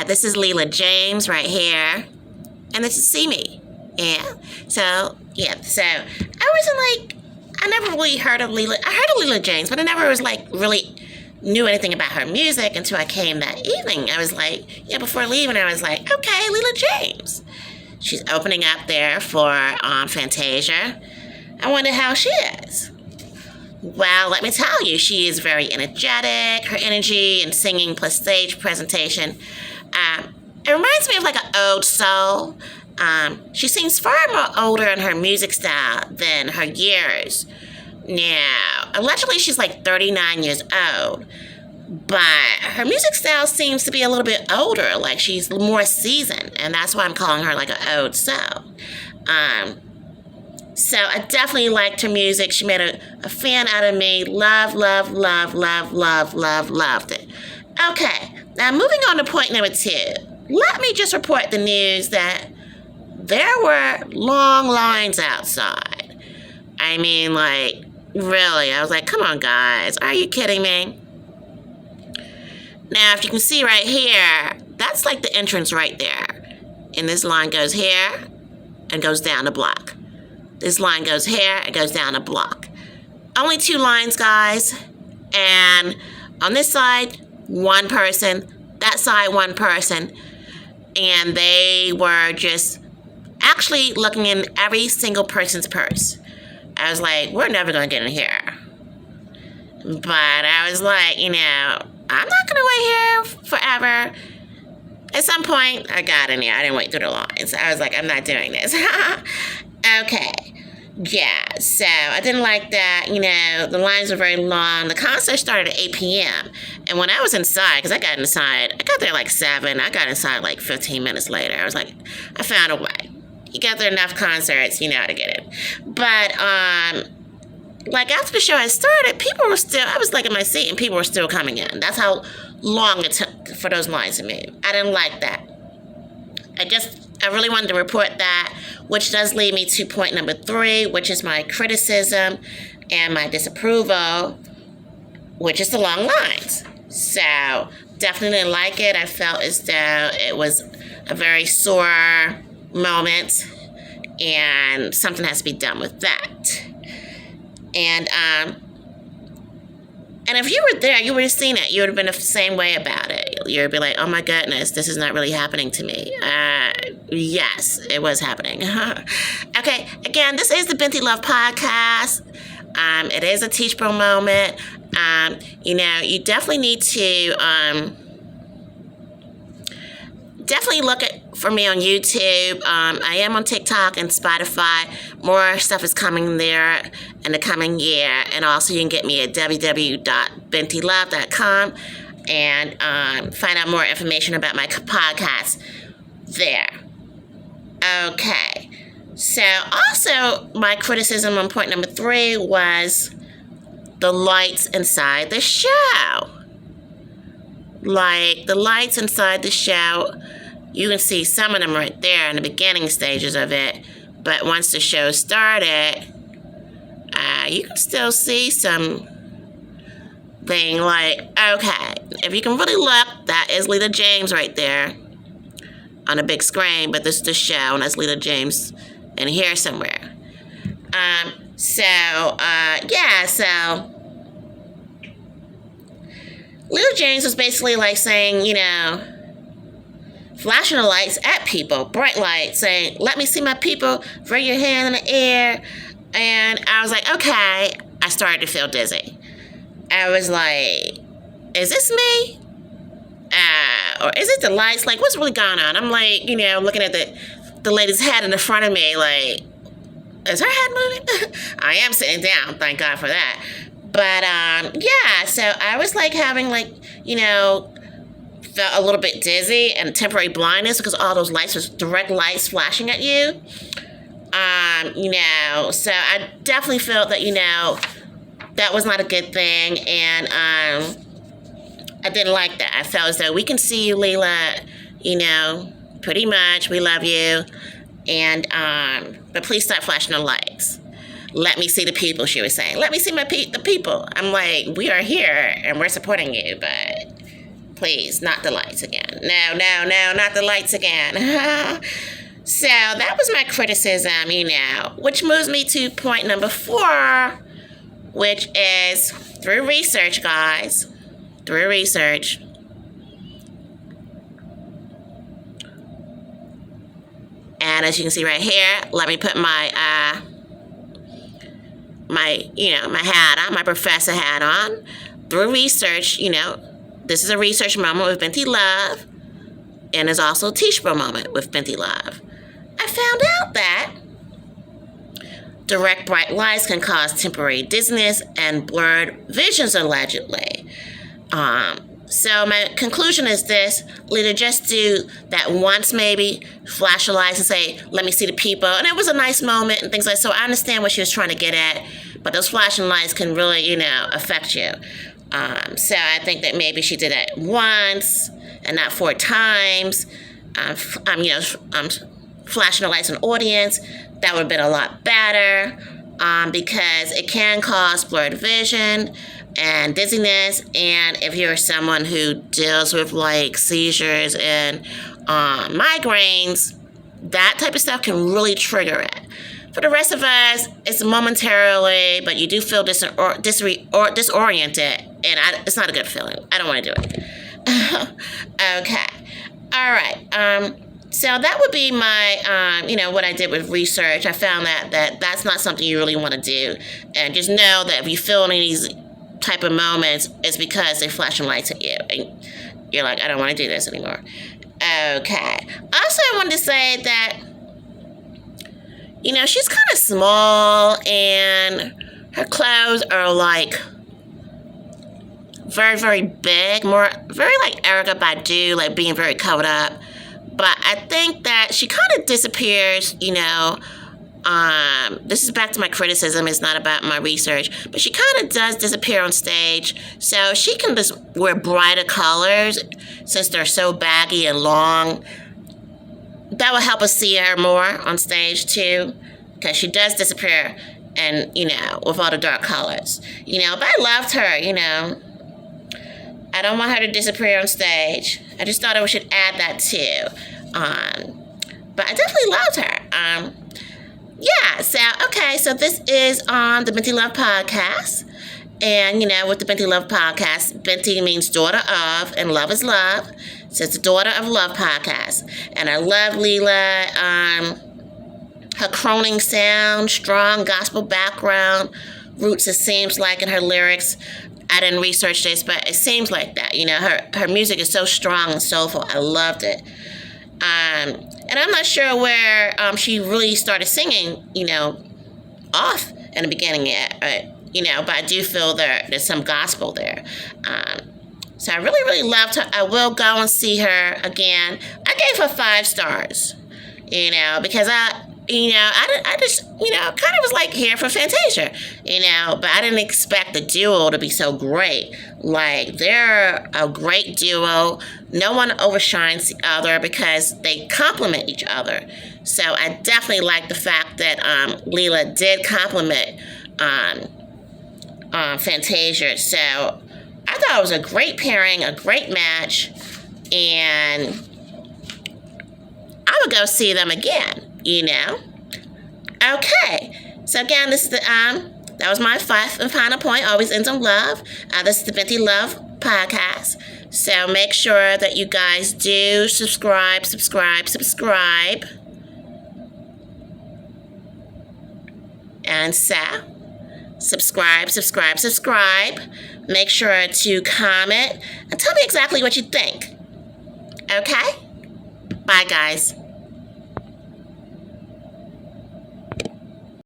this is Leela James right here. And this is See Me. Yeah. So I wasn't like, I never really heard of Leela. I heard of Leela James, but I never was like really knew anything about her music until I came that evening. I was like, before leaving, I was like, okay, Leela James. She's opening up there for Fantasia. I wonder how she is. Well, let me tell you, she is very energetic. Her energy and singing plus stage presentation. It reminds me of like an old soul. She seems far more older in her music style than her years. Now, allegedly she's like 39 years old, but her music style seems to be a little bit older, like she's more seasoned, and that's why I'm calling her like an old soul. So I definitely liked her music. She made a fan out of me. Loved it. Okay, now moving on to point number 2. Let me just report the news that there were long lines outside. I mean, like, really, I was like, come on, guys, are you kidding me? Now, if you can see right here, that's like the entrance right there. And this line goes here and goes down a block. This line goes here and goes down a block. Only 2 lines, guys. And on this side, 1 person. That side, 1 person. And they were just actually looking in every single person's purse. I was like, we're never going to get in here. But I was like, I'm not going to wait here forever. At some point, I got in here. I didn't wait through the lines. I was like, I'm not doing this. Okay. Yeah, so I didn't like that. The lines were very long. The concert started at 8 p.m. And when I was inside, because I got there like 7. I got inside like 15 minutes later. I was like, I found a way. You get there enough concerts, you know how to get in. But, like after the show had started, people were still, I was like in my seat and people were still coming in. That's how long it took for those lines to move. I didn't like that. I really wanted to report that, which does lead me to point number 3, which is my criticism and my disapproval, which is the long lines. So, definitely didn't like it. I felt as though it was a very sore moment, and something has to be done with that. And if you were there, you would have seen it. You would have been the same way about it. You would be like, oh my goodness, this is not really happening to me. Yes, it was happening. Okay, again, this is the Binti Love Podcast. It is a teachable moment. You definitely need to definitely look for me on YouTube. I am on TikTok and Spotify. More stuff is coming there in the coming year. And also you can get me at www.bintilove.com and find out more information about my podcast there. Okay. So also my criticism on point number 3 was the lights inside the show. Like the lights inside the show, you can see some of them right there in the beginning stages of it. But once the show started, you can still see some thing like, okay, if you can really look, that is Leela James right there on a big screen. But this is the show, and that's Leela James in here somewhere. So Leela James was basically like saying, flashing the lights at people, bright lights, saying, let me see my people, throw your hand in the air. And I was like, okay. I started to feel dizzy. I was like, is this me? Or is it the lights? Like, what's really going on? I'm like, looking at the lady's head in the front of me, like, is her head moving? I am sitting down, thank God for that. But, so I was like having felt a little bit dizzy and temporary blindness because all those lights was direct lights flashing at you. So I definitely felt that, that was not a good thing. And, I didn't like that. I felt as though we can see you, Leela, pretty much. We love you. And, but please stop flashing the lights. Let me see the people, she was saying. Let me see the people. I'm like, we are here and we're supporting you, but Please, not the lights again. No, no, no, not the lights again. So that was my criticism, which moves me to point number 4, which is through research, guys. Through research. And as you can see right here, let me put my my hat on, my professor hat on. Through research, this is a research moment with Binti Love, and there's also a teachable moment with Binti Love. I found out that direct bright lights can cause temporary dizziness and blurred visions, allegedly. So my conclusion is this: Leela, just do that once, maybe flash your lights and say, "Let me see the people," and it was a nice moment and things like that. So I understand what she was trying to get at, but those flashing lights can really, affect you. So I think that maybe she did it once and not 4 times. Flashing the lights in the audience, that would have been a lot better, because it can cause blurred vision and dizziness, and if you're someone who deals with like seizures and migraines, that type of stuff can really trigger it. For the rest of us, it's momentarily, but you do feel disoriented, and it's not a good feeling. I don't want to do it. Okay. All right. So that would be my, what I did with research. I found that that's not something you really want to do. And just know that if you feel any of these type of moments, it's because they're flashing lights at you. And you're like, I don't want to do this anymore. Okay. Also, I wanted to say that, she's kind of small, and her clothes are like very, very big, very like Erykah Badu, like being very covered up. But I think that she kind of disappears, this is back to my criticism. It's not about my research. But she kind of does disappear on stage. So she can just wear brighter colors since they're so baggy and long. That will help us see her more on stage, too. Because she does disappear and, with all the dark colors. But I loved her, I don't want her to disappear on stage. I just thought we should add that too. But I definitely loved her. So this is on the Binti Love podcast. And, with the Binti Love podcast, Binti means daughter of, and love is love. So it's the Daughter of Love podcast. And I love Leela. Her croning sound, strong gospel background, roots, it seems like, in her lyrics. I didn't research this, but it seems like that. Her music is so strong and soulful. I loved it. And I'm not sure where she really started singing, off in the beginning yet. But I do feel there's some gospel there. So I really, really loved her. I will go and see her again. I gave her 5 stars, because I just, kind of was like here for Fantasia, but I didn't expect the duo to be so great. Like, they're a great duo. No one overshines the other because they complement each other. So I definitely like the fact that Leela did compliment Fantasia. So I thought it was a great pairing, a great match, and I would go see them again. Okay. So again, this is that was my 5th and final point. Always ends on love. This is the Binti Love podcast. So make sure that you guys do subscribe. And so, subscribe. Make sure to comment and tell me exactly what you think. Okay? Bye, guys.